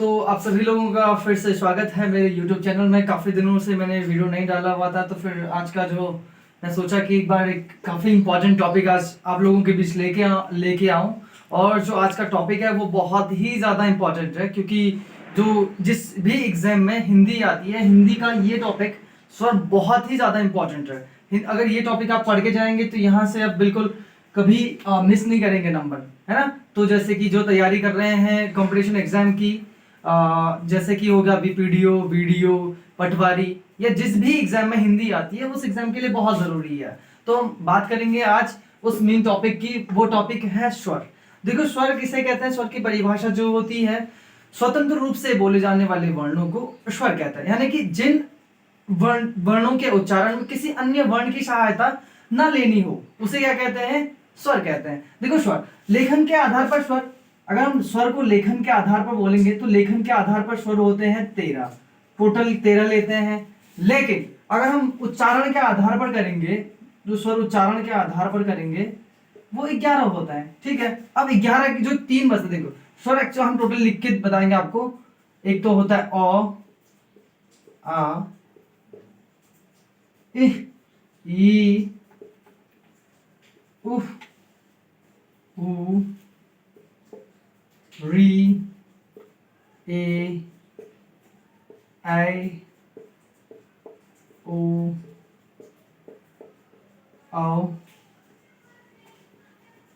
तो आप सभी लोगों का फिर से स्वागत है मेरे YouTube चैनल में। काफ़ी दिनों से मैंने वीडियो नहीं डाला हुआ था, तो फिर आज का जो मैं सोचा कि एक बार एक काफ़ी इम्पोर्टेंट टॉपिक आज आप लोगों के बीच लेके आऊँ। और जो आज का टॉपिक है वो बहुत ही ज़्यादा इम्पोर्टेंट है, क्योंकि जो जिस भी एग्जाम में हिंदी आती है, हिंदी का ये टॉपिक सर बहुत ही ज़्यादा इम्पोर्टेंट है। अगर ये टॉपिक आप पढ़ के जाएंगे तो यहाँ से आप बिल्कुल कभी मिस नहीं करेंगे नंबर, है ना। तो जैसे कि जो तैयारी कर रहे हैं कंपटीशन एग्जाम की, जैसे कि होगा बीपीडीओ, वीडियो, पटवारी, या जिस भी एग्जाम में हिंदी आती है उस एग्जाम के लिए बहुत जरूरी है। तो हम बात करेंगे आज उस मेन टॉपिक की। वो टॉपिक है स्वर। देखो, स्वर किसे कहते हैं? स्वर की परिभाषा जो होती है, स्वतंत्र रूप से बोले जाने वाले वर्णों को स्वर कहता है। यानी कि जिन वर्णों के उच्चारण में किसी अन्य वर्ण की सहायता ना लेनी हो, उसे क्या कहते हैं? स्वर कहते हैं। देखो, स्वर लेखन के आधार पर स्वर, अगर हम स्वर को लेखन के आधार पर बोलेंगे तो लेखन के आधार पर स्वर होते हैं 13, टोटल 13 लेते हैं। लेकिन अगर हम उच्चारण के आधार पर करेंगे, जो स्वर उच्चारण के आधार पर करेंगे वो 11 होता है। ठीक है, अब 11 की जो 3 बचते, देखो स्वर एक्चुअली हम टोटल लिख के बताएंगे आपको। एक तो होता है अ, आ, इह, ई, उफ, ऊ, री, ए, आई, ओ, औ,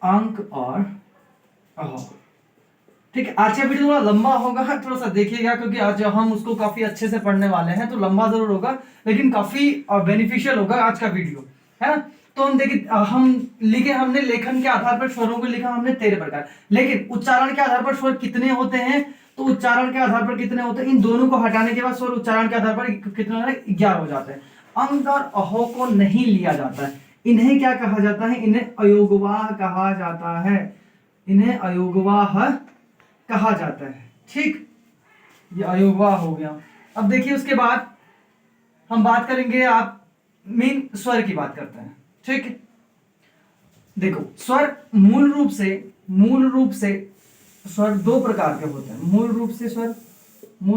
अंक और अह। ठीक है, आज का वीडियो थोड़ा लंबा होगा, थोड़ा सा देखिएगा, क्योंकि आज हम उसको काफी अच्छे से पढ़ने वाले हैं। तो लंबा जरूर होगा लेकिन काफी बेनिफिशियल होगा आज का वीडियो, है ना। तो हम देखिए, हमने लेखन के आधार पर स्वरों को लिखा हमने 13 प्रकार। लेकिन उच्चारण के आधार पर स्वर कितने होते हैं? तो उच्चारण के आधार पर कितने होते हैं? इन दोनों को हटाने के बाद स्वर उच्चारण के आधार पर कितने 11 हो जाते हैं। अंक और अहो को नहीं लिया जाता है। इन्हें क्या कहा जाता है? इन्हें अयोगवाह कहा जाता है। इन्हें अयोगवाह कहा जाता है। ठीक, ये अयोगवाह हो गया। अब देखिए, उसके बाद हम बात करेंगे, आप मेन स्वर की बात करते हैं। ठीक है, देखो स्वर मूल रूप से स्वर दो प्रकार के होते हैं। मूल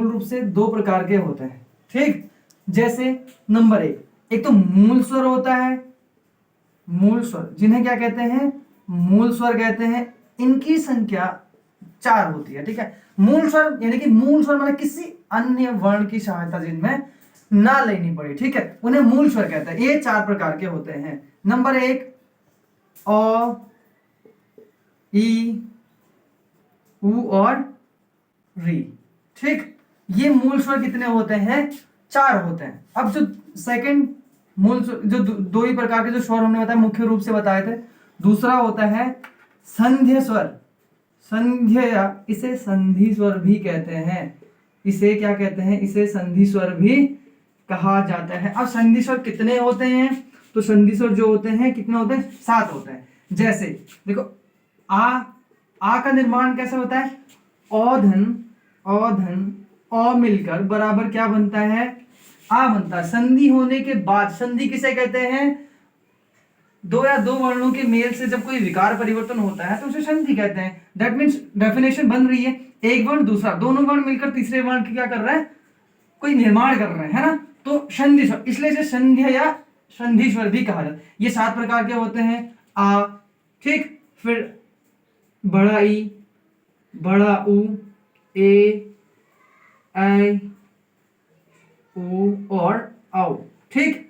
रूप से दो प्रकार के होते हैं। ठीक, जैसे नंबर एक तो मूल स्वर होता है। मूल स्वर जिन्हें क्या कहते हैं? मूल स्वर कहते हैं। इनकी संख्या 4 होती है। ठीक है, मूल स्वर यानी कि मूल स्वर मतलब किसी अन्य वर्ण की सहायता जिनमें ना लेनी पड़े, ठीक है, उन्हें मूल स्वर कहते हैं। ये 4 प्रकार के होते हैं। नंबर 1 अ, ई, उ और री। ठीक, ये मूल स्वर कितने होते हैं? 4 होते हैं। अब जो सेकंड मूल जो दो ही प्रकार के जो स्वर हमने बताया, मुख्य रूप से बताए थे, दूसरा होता है संध्य स्वर। संध्या, इसे संधि स्वर भी कहते हैं। इसे क्या कहते हैं? इसे संधि स्वर भी कहा जाता है। अब संधि स्वर कितने होते हैं? तो संधि स्वर जो होते हैं कितने होते हैं? 7 होते हैं। जैसे देखो, आ का निर्माण कैसे होता है? औधन अ मिलकर बराबर क्या बनता है? आ बनता है। संधि होने के बाद, संधि किसे कहते हैं? दो या दो वर्णों के मेल से जब कोई विकार परिवर्तन होता है तो उसे संधि कहते हैं। दैट मीन्स डेफिनेशन बन रही है, एक वर्ण दूसरा, दोनों वर्ण मिलकर तीसरे वर्ण की क्या कर रहा है? कोई निर्माण कर रहे हैं, है ना। तो संधि स्वर, इसलिए इसे संध्या या संधि स्वर भी कहा जाता है। ये 7 प्रकार के होते हैं। आ, ठीक, फिर बड़ा ई, बड़ा उ, ए, आई, ओ और औ। ठीक,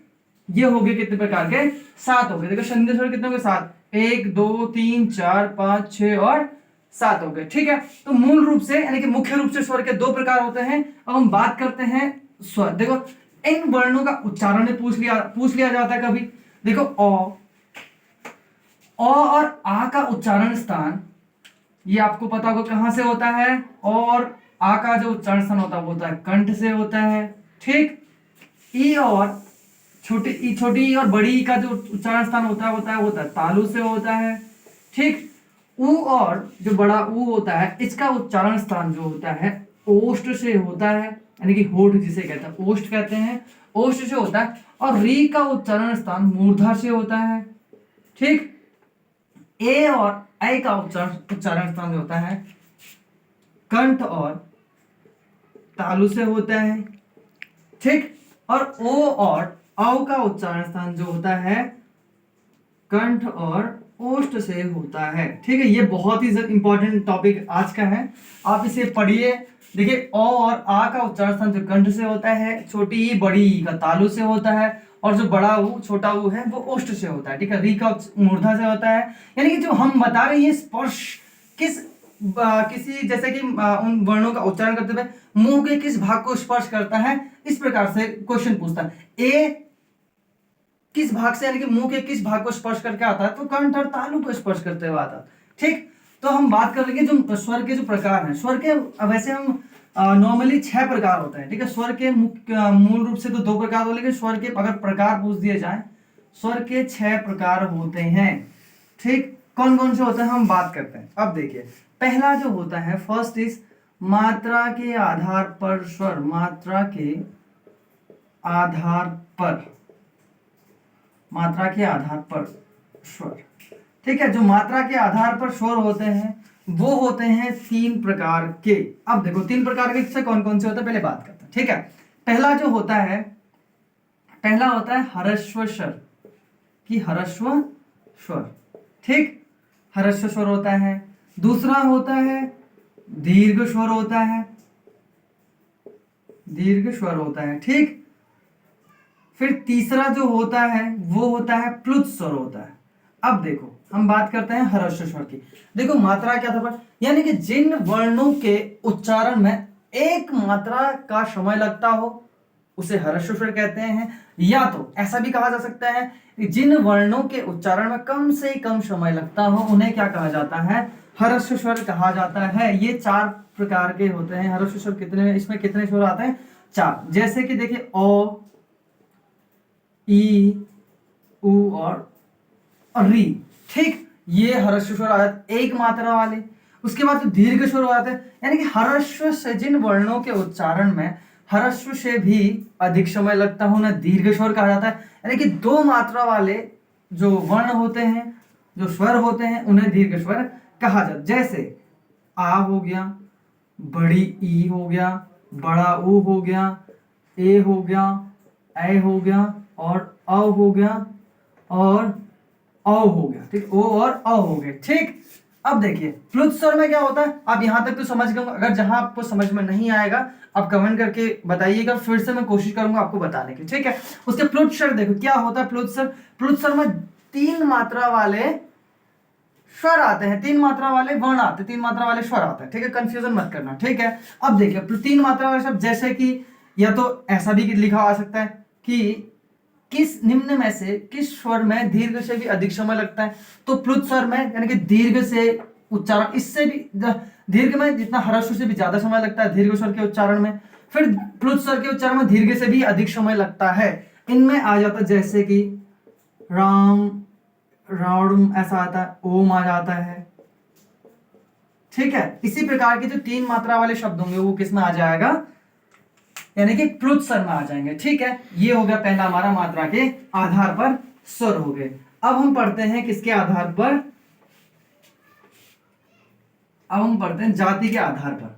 ये हो गए कितने प्रकार के? 7 हो गए। देखो संधि स्वर कितने हो गए? 7, 1 2 3 4 5 6 और 7 हो गए। ठीक है, तो मूल रूप से यानी कि मुख्य रूप से स्वर के 2 प्रकार होते हैं। अब हम बात करते हैं स्वर। देखो, इन वर्णों का उच्चारण पूछ लिया जाता है कभी। देखो अ और आ का उच्चारण स्थान, ये आपको पता होगा कहां से होता है। और आ का जो उच्चारण स्थान होता है वो होता है कंठ से होता है। ठीक, ई और छोटी ई और बड़ी ई का जो उच्चारण स्थान होता है तालु से होता है। ठीक, उ और जो बड़ा उ होता है, इसका उच्चारण स्थान जो होता है ओष्ठ से होता है, यानी कि होठ जिसे कहते हैं ओष्ठ कहते हैं, ओष्ठ से होता है। और री का उच्चारण स्थान मूर्धा से होता है। ठीक, ए और ऐ का उच्चारण स्थान जो होता है कंठ और तालु से होता है, ठीक। और ओ और औ का उच्चारण स्थान जो होता है कंठ और ओष्ठ से होता है, ठीक है। ये बहुत ही इंपॉर्टेंट टॉपिक आज का है, आप इसे पढ़िए। देखिए ओ और आ का उच्चारण स्थान जो कंठ से होता है, छोटी ई बड़ी ई का तालु से होता है, और जो बड़ा ऊ छोटा ऊ है वो ओष्ठ से होता है, ठीक है। री का मूर्धा से होता है। यानी कि जो हम बता रहे हैं स्पर्श किस किसी जैसे कि उन वर्णों का उच्चारण करते हुए मुंह के किस भाग को स्पर्श करता है, इस प्रकार से क्वेश्चन पूछता है। ए किस भाग से, यानी कि मुंह के किस भाग को स्पर्श करके आता है, तो कंठ और तालु को स्पर्श करते हुए आता है, ठीक। तो हम बात कर लेंगे जो स्वर के जो प्रकार हैं। स्वर के वैसे हम नॉर्मली 6 प्रकार होते हैं, ठीक है। स्वर के मूल रूप से तो 2 प्रकार होते हैं, लेकिन स्वर के अगर प्रकार पूछ दिए जाए, स्वर के 6 प्रकार होते हैं, ठीक। कौन कौन से होते हैं हम बात करते हैं। अब देखिए पहला जो होता है, फर्स्ट इज मात्रा के आधार पर स्वर, मात्रा के आधार पर, मात्रा के आधार पर स्वर, ठीक है। जो मात्रा के आधार पर स्वर होते हैं वो होते हैं 3 प्रकार के। अब देखो 3 प्रकार के से कौन कौन से होते हैं पहले बात करते हैं, ठीक है। पहला जो होता है, पहला होता है हरस्व स्वर कि हरस्व स्वर, ठीक। हरस्व स्वर होता है। दूसरा होता है दीर्घ स्वर होता है, दीर्घ स्वर होता है, ठीक। फिर तीसरा जो होता है वो होता है प्लुत स्वर होता है। अब देखो हम बात करते हैं हर्ष स्वर की। देखो मात्रा क्या था, यानी कि जिन वर्णों के उच्चारण में एक मात्रा का समय लगता हो उसे हर्ष स्वर कहते हैं, या तो ऐसा भी कहा जा सकता है कि जिन वर्णों के उच्चारण में कम से कम समय लगता हो उन्हें क्या कहा जाता है, हर्ष स्वर कहा जाता है। ये 4 प्रकार के होते हैं हर्ष स्वर। कितने, इसमें कितने स्वर आते हैं, 4। जैसे कि देखिए ओ, ई, उ और री, ठीक। ये हर्ष स्वर आ जाते एक मात्रा वाले। उसके बाद तो दीर्घ स्वर हो जाते हैं, यानी कि हर्ष से जिन वर्णों के उच्चारण में हर्ष से भी अधिक समय लगता हो उन्हें दीर्घ स्वर कहा जाता है। यानी कि 2 मात्रा वाले जो वर्ण होते हैं, जो स्वर होते हैं, उन्हें दीर्घ स्वर कहा जाता है। जैसे आ हो गया, बड़ी ई हो गया, बड़ा ऊ हो गया, ए हो गया, ऐ हो गया, और अ हो गया, और औ हो गया, ठीक। ओ और अ हो गए, ठीक। अब देखिए प्लुत स्वर में क्या होता है, आप यहां तक तो समझ गए। अगर जहां आपको समझ में नहीं आएगा आप कमेंट करके बताइएगा, फिर से मैं कोशिश करूंगा आपको बताने की, ठीक है। उसके प्लुत स्वर देखो क्या होता है। प्लुत स्वर, प्लुत स्वर में 3 मात्रा वाले स्वर आते हैं, 3 मात्रा वाले वर्ण आते हैं, 3 मात्रा वाले स्वर आते हैं, ठीक है। कंफ्यूजन मत करना, ठीक है। अब देखिए 3 मात्रा वाले शब्द, जैसे कि या तो ऐसा भी लिखा आ सकता है कि किस निम्न में से किस स्वर में दीर्घ से भी अधिक समय लगता है, तो प्लुत स्वर में, यानी कि दीर्घ से उच्चारण, इससे भी दीर्घ में जितना हर्ष से भी ज्यादा समय लगता है दीर्घ स्वर के उच्चारण में, फिर प्लुत स्वर के उच्चारण में दीर्घ से भी अधिक समय लगता है। इनमें आ जाता है जैसे कि राम, रावण, ऐसा आता है, ओम आ जाता है, ठीक है। इसी प्रकार के जो 3 मात्रा वाले शब्द होंगे वो किस में आ जाएगा, यानी कि प्लुत स्वर में आ जाएंगे, ठीक है। ये हो गया पहला हमारा मात्रा के आधार पर स्वर हो गए। अब हम पढ़ते हैं किसके आधार पर, अब हम पढ़ते हैं जाति के आधार पर।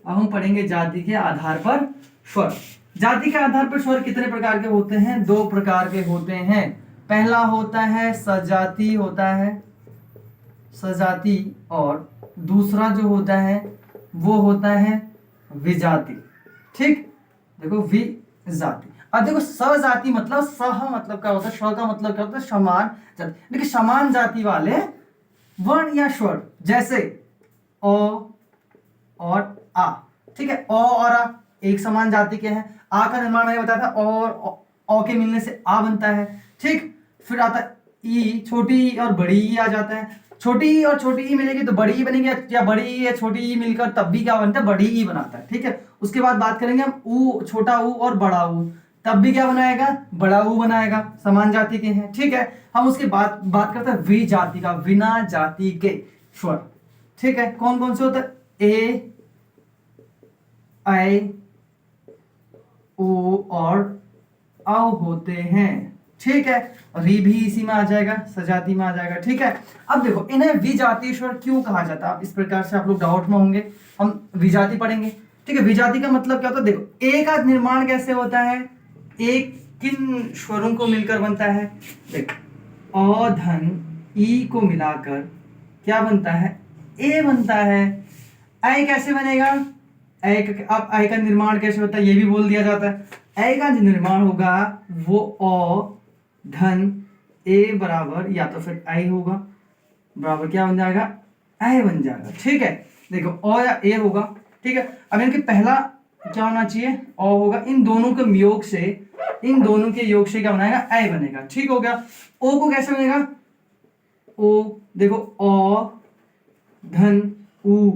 अब हम पढ़ेंगे जाति के आधार पर स्वर। जाति के आधार पर स्वर कितने प्रकार के होते हैं, 2 प्रकार के होते हैं। पहला होता है सजाति होता है, सजाति, और दूसरा जो होता है वो होता है विजाति, ठीक। देखो विजाति। अब देखो सजाति मतलब सह मतलब क्या होता है, श का मतलब क्या होता है समान जाति, देखिए समान जाति वाले वर्ण या स्वर, जैसे ओ और आ, ठीक है। ओ और आ एक समान जाति के हैं। आ का निर्माण मैंने बताया था, और ओ के मिलने से आ बनता है, ठीक। फिर आता है ई, छोटी ई और बड़ी ई आ जाता है। छोटी ई और छोटी ई मिलेगी तो बड़ी ई बनेगी, या बड़ी ई या छोटी ई मिलकर तब भी क्या बनता है, बड़ी ई बनाता है, ठीक है। उसके बाद बात करेंगे हम ऊ, छोटा ऊ और बड़ा ऊ, तब भी क्या बनाएगा, बड़ा ऊ बनाएगा, समान जाति के हैं, ठीक है। हम उसके बाद बात करते हैं वि जाति का, बिना जाति के स्वर, ठीक है। कौन कौन से होते हैं, ए, ऐ, ओ और औ होते हैं, ठीक है। री भी इसी में आ जाएगा, सजाति में आ जाएगा, ठीक है। अब देखो इन्हें विजातीय स्वर क्यों कहा जाता है, इस प्रकार से आप लोग डाउट में होंगे। हम विजाति पढ़ेंगे, ठीक है। विजाति का मतलब क्या होता है, देखो ए का निर्माण कैसे होता है, एक किन स्वरों को मिलकर बनता है, देखो अ धन ई को मिलाकर क्या बनता है, ए बनता है। ऐ कैसे बनेगा, अब ऐ का निर्माण कैसे होता है ये भी बोल दिया जाता है। ऐ का जो निर्माण होगा वो अ धन ए बराबर या तो फिर ऐ होगा, बराबर क्या बन जाएगा, ऐ बन जाएगा। ठीक है, देखो अ या ए होगा। ठीक है, अब इनके पहला क्या होना चाहिए, अ होगा, इन दोनों के योग से, इन दोनों के योग से क्या बनाएगा, ऐ बनेगा। ठीक हो गया। ओ को कैसे बनेगा, ओ देखो अ धन उ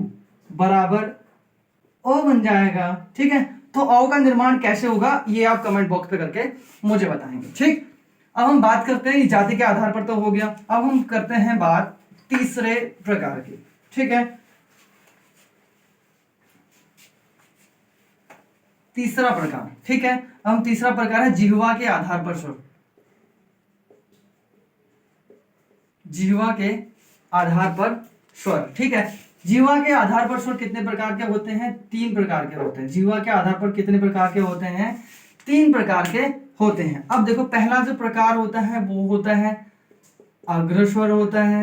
बराबर ओ बन जाएगा। ठीक है, तो औ का निर्माण कैसे होगा ये आप कमेंट बॉक्स पे करके मुझे बताएंगे। ठीक, अब हम बात करते हैं जाति के आधार पर तो हो गया, अब हम करते हैं बात तीसरे प्रकार की। ठीक है, तीसरा प्रकार। ठीक है, हम तीसरा प्रकार है जिह्वा के आधार पर स्वर। जिह्वा के आधार पर स्वर। ठीक है, जिह्वा के आधार पर स्वर कितने प्रकार के होते हैं, 3 प्रकार के होते हैं। जिह्वा के आधार पर कितने प्रकार के होते हैं, 3 प्रकार के होते हैं। अब देखो पहला जो प्रकार होता है वो होता है अग्रस्वर होता है।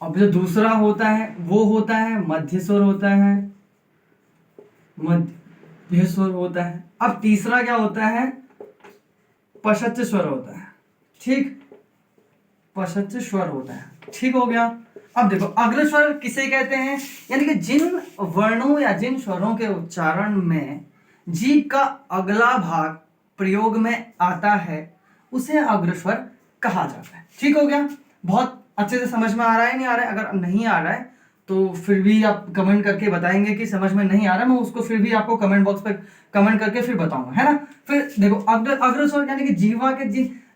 अब जो दूसरा होता है वो होता है मध्य स्वर होता है, मध्य स्वर होता है। अब तीसरा क्या होता है, पश्च स्वर होता है। ठीक, पश्च स्वर होता है। ठीक हो गया। अब देखो अग्रस्वर किसे कहते हैं, यानी कि जिन वर्णों या जिन स्वरों के उच्चारण में जीभ का अगला भाग प्रयोग में आता है उसे अग्रस्वर कहा जाता है। ठीक हो गया। बहुत अच्छे से समझ में आ रहा है, नहीं आ रहा है, अगर नहीं आ रहा है तो फिर भी आप कमेंट करके बताएंगे कि समझ में नहीं आ रहा, मैं उसको फिर भी आपको कमेंट बॉक्स पे कमेंट करके फिर बताऊंगा, है ना। फिर देखो अग्रस्वर यानी कि जीवा के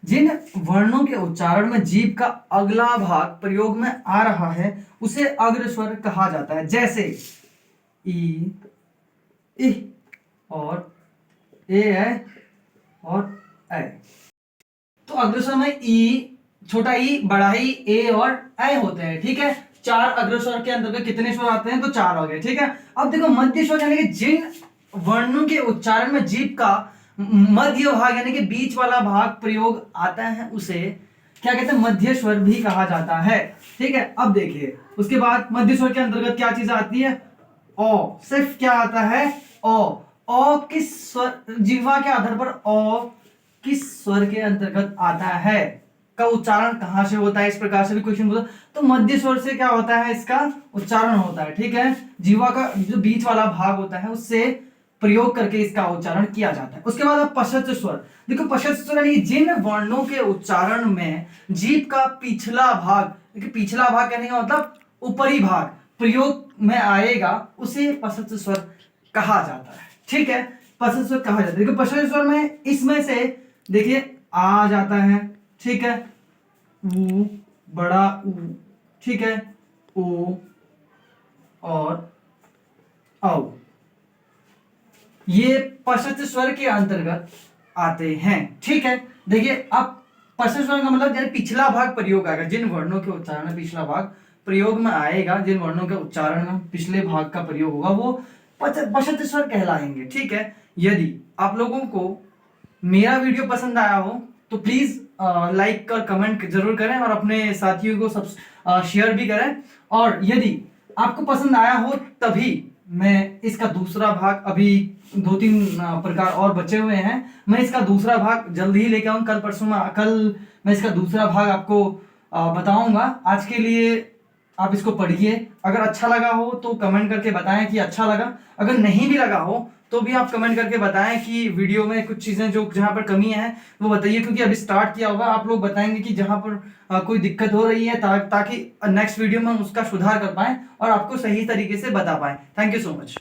जिन वर्णों के उच्चारण में जीभ का अगला भाग प्रयोग में आ रहा है उसे अग्रस्वर कहा जाता है। जैसे ई, इ और ए और ऐ। तो अग्रस्वर में ई, छोटा ई, बड़ा ई, ए और ऐ होते हैं। ठीक है, 4 अग्रस्वर के अंतर्गत कितने स्वर आते हैं, तो 4 हो गए। ठीक है, अब देखो मध्य स्वर यानी कि जिन वर्णों के उच्चारण में जीभ का मध्य भाग यानी कि बीच वाला भाग प्रयोग आता है उसे क्या कहते हैं, मध्य स्वर भी कहा जाता है। ठीक है, अब देखिए उसके बाद मध्य स्वर के अंतर्गत क्या चीज आती है, ओ, सिर्फ क्या आता है, ओ किस स्वर, जिह्वा के आधार पर ओ किस स्वर के अंतर्गत आता है, का उच्चारण कहां से होता है, इस प्रकार से भी क्वेश्चन पूछा तो मध्य स्वर से क्या होता है, इसका उच्चारण होता है। ठीक है, जिह्वा का जो बीच वाला भाग होता है उससे प्रयोग करके इसका उच्चारण किया जाता है। उसके बाद अब पश्च स्वर। देखो पश्च स्वर यानी जिन वर्णों के उच्चारण में जीभ का पिछला भाग, देखिए पिछला भाग कहने का मतलब ऊपरी भाग प्रयोग में आएगा उसे पश्च स्वर कहा जाता है। ठीक है, पश्च स्वर कहा जाता है। देखो पश्च स्वर में इसमें से देखिए आ जाता है। ठीक है, ऊ, बड़ा ऊ। ठीक है, ओ और औ, ये पश्च स्वर के अंतर्गत आते हैं। ठीक है, देखिए अब पश्च स्वर का मतलब यानी पिछला भाग प्रयोग आएगा, जिन वर्णों के उच्चारण में पिछला भाग प्रयोग में आएगा, जिन वर्णों के उच्चारण में पिछले भाग का प्रयोग होगा वो पश्च स्वर कहलाएंगे। ठीक है, यदि आप लोगों को मेरा वीडियो पसंद आया हो तो प्लीज लाइक और कमेंट जरूर करें और अपने साथियों को सब शेयर भी करें। और यदि आपको पसंद आया हो तभी मैं इसका दूसरा भाग, अभी 2-3 प्रकार और बचे हुए हैं, मैं इसका दूसरा भाग जल्दी ही लेके आऊँ, कल परसों में, कल मैं इसका दूसरा भाग आपको बताऊंगा। आज के लिए आप इसको पढ़िए, अगर अच्छा लगा हो तो कमेंट करके बताएं कि अच्छा लगा, अगर नहीं भी लगा हो तो भी आप कमेंट करके बताएं कि वीडियो में कुछ चीजें जो जहां पर कमी है वो बताइए, क्योंकि अभी स्टार्ट किया होगा, आप लोग बताएंगे कि जहां पर कोई दिक्कत हो रही है ताकि नेक्स्ट वीडियो में हम उसका सुधार कर पाएं और आपको सही तरीके से बता पाएं। Thank you so much.